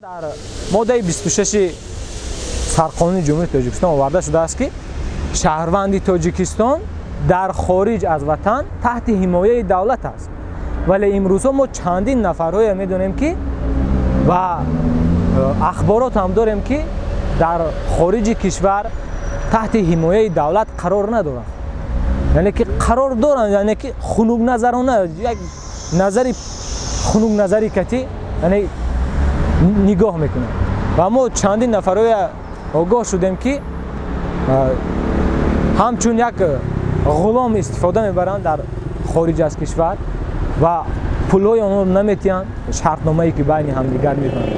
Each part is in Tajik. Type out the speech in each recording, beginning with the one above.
дар моддаи 26 сарқонуни ҷумҳурии Тоҷикистон оварда шудааст ки шаҳрванди Тоҷикистон дар хориҷ аз ватан таҳти ҳимояи давлат аст. Вале имрӯзҳо мо чандин нафарҳоя медонем ки ва ахборот ҳам дорем ки дар хориҷи кишвар таҳти ҳимояи давлат қарор надоранд. яъне ки қарор доранд, яъне ки хунукназарона, як назари хунукназари кати яъне нигоҳ мекунанд. Ва мо чандин нафарҳоя огоҳ шудем ки ҳамчун як ғулом истифода мебаранд дар хориҷ аз кишвар ва пулҳои онҳо наметиҳанд, шартномае ки байни ҳамдигар мекунанд.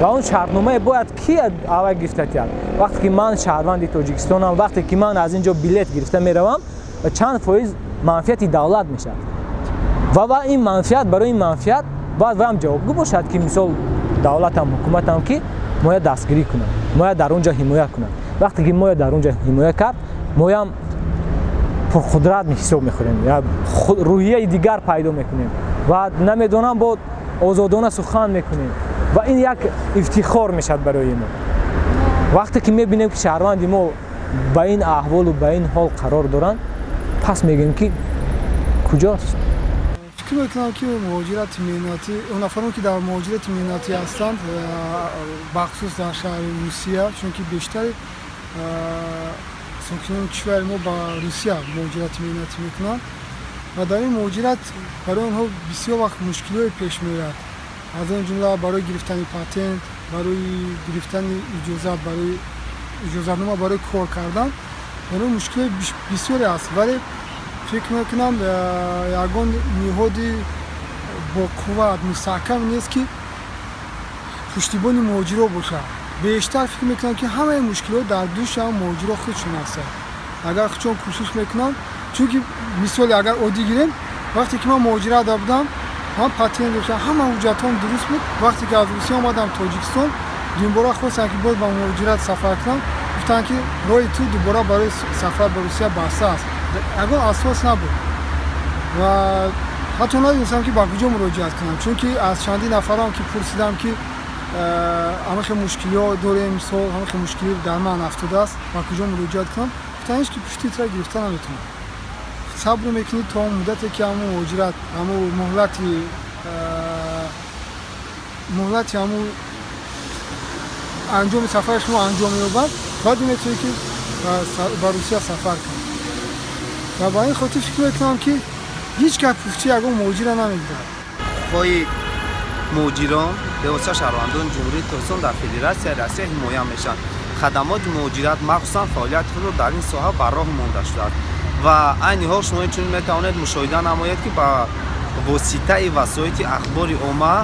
ва он шартномае бояд ки аввал гирифта тиҳад. вақте ки ман шаҳрванди Тоҷикистонам, вақте ки ман аз ин ҷо билет гирифта меравам, чанд фоиз манфиати давлат мешавад. ва ин манфиат, барои ин манфиат бояд ваям ҷавобгӯ бошад ки мисол давлатам, ҳукуматам ки моя дастгирӣ кунад, моя дар он ҷо ҳимоя кунад. вақте ки моя дар он ҷо ҳимоя кард, моям пурқудрат ҳисоб мехӯрем, рӯҳияи дигар пайдо мекунем ва намедонам бо озодона сухан мекунем ва ин як ифтихор мешавад барои мо. вақте ки мебинем ки шаҳрванди мо ба ин аҳволу ба ин ҳол қарор доранд, пас мегӯем ки куҷост. фикр мекунам ки муҳоҷирати меҳнатӣ, он нафарон ки дар муҳоҷирати меҳнатӣ ҳастанд, бахусус дар шаҳри Русия, чунки бештари сокинони кишвари мо ба Русия муҳоҷирати меҳнатӣ мекунанд ва дар ин муҳоҷират барои онҳо бисёр вақт мушкилие пеш меояд. аз он ҷумла барои гирифтани патент, барои гирифтани иҷозат, барои иҷозатнома барои кор кардан, барои мушкилие бисёре аст. вале фикр мекунам ягон ниҳоди боқувват мустаҳкам нест ки пуштибони муҳоҷиро бошад. бештар фикр мекунам ки ҳамаи мушкилот дар души ҳам муҳоҷиро худшон ҳастанд. агар худшон кӯшиш мекунам, чунки мисоли агар оддӣ гирем, вақте ки ман муҳоҷират будам, ман патент доштам, ҳама ҳуҷҷатҳом дуруст буд. вақте ки аз Русия омадам Тоҷикистон, дубора хостам ки боз ба муҳоҷират сафар кунам, гуфтанд ки роҳи ту дубора барои сафар ба Русия баста аст. ягон асос набуд ва ҳатто надонистам ки ба куҷо муроҷиат кунам, чунки аз чандин нафарам ки пурсидам ки ҳамахе мушкилиҳо дорем, мисол ҳамахе мушкилӣ дар ман афтодааст, ба куҷо муроҷиат кунам, гуфтанд ҳеч ки пуштитра гирифта наметавонам. сабр мекунӣ то муддате ки ҳамун муҳоҷират, ҳамун муҳлати ҳамун анҷоми сафари шумо анҷом ёбад, баъд метавонӣ ки ба Русия сафар кунӣ. ва ба ин хотир фикр мекунам ки ҳеҷ гап пуфти ягон муҳоҷира намегирад. ҳои муҳоҷирон бевосита шаҳрвандони ҷумҳурии Тоҷикистон дар Федератсияи Россия ҳимоя мешаванд. хадамоти муҳоҷират махсусан фаъолияти худро дар ин соҳа ба роҳ монда шудааст ва айни ҳол шумо инчунин метавонед мушоҳида намоед ки ба воситаи васоити ахбори омма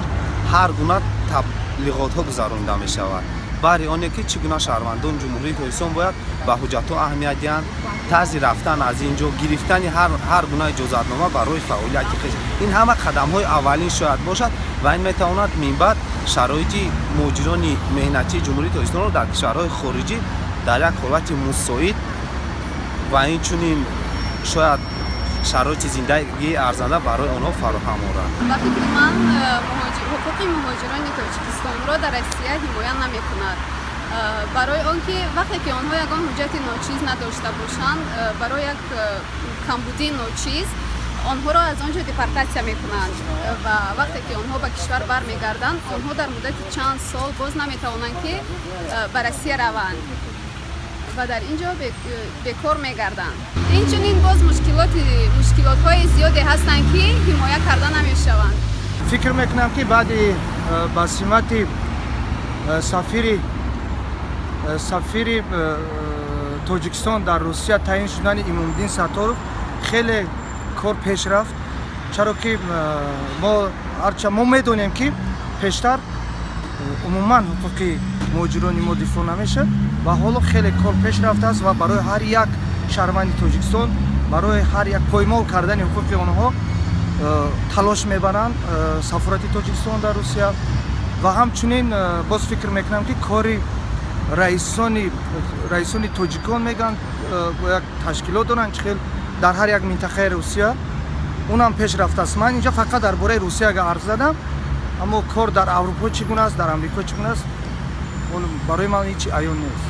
ҳар гуна таблиғотҳо гузаронида мешавад. баҳри оне ки чӣ гуна шаҳрвандони ҷумҳурии Тоҷикистон бояд ба ҳуҷҷатҳо аҳамият диҳанд, тарзи рафтан аз ин ҷо, гирифтани ҳар гуна иҷозатнома барои фаъолияти хиш. ин ҳама қадамҳои аввалин шояд бошад ва ин метавонад минбаъд шароити муҳоҷирони меҳнатии ҷумҳурии Тоҷикистонро дар кишварҳои хориҷӣ дар як ҳолати мусоид ва инчунин шояд шароити зиндагии арзанда барои онҳо фароҳам орад. ба фикри ман ҳуқуқи муҳоҷирони Тоҷикистонро дар Россия ҳимоя намекунад. барои он ки вақте ки онҳо ягон ҳуҷҷати ночиз надошта бошанд, барои як камбудии ночиз онҳоро аз он ҷо депортатсия мекунанд ва вақте ки онҳо ба кишвар бармегарданд, онҳо дар муддати чанд сол боз наметавонанд ки ба Россия раванд ва дар ин ҷо бекор мегарданд. инчунин боз мушкилотҳои зиёде ҳастанд ки ҳимоя карда намешаванд. фикр мекунам ки баъди ба симати сафири Тоҷикистон дар Русия таъин шудани Имомиддин Сатторов хеле кор пеш рафт, чаро ки мо медонем ки пештар умуман ҳуқуқи муҳоҷирони мо дифоъ намешад ва ҳоло хеле кор пеш рафтааст ва барои ҳар як шаҳрванди Тоҷикистон, барои ҳар як поймол кардани ҳуқуқи онҳо талош мебаранд сафорати Тоҷикистон дар Русия ва ҳамчунин боз фикр мекунам ки кори раисони тоҷикон мегӯянд як ташкилот доранд ки хел дар ҳар як минтақаи Русия, онам пеш рафтааст. ман инҷа фақат дар бораи Русия агар арз задам, аммо кор дар Аврупо чӣ гуна аст, дар Амрико чӣ гуна аст, он барои ман ҳеҷ аён нест.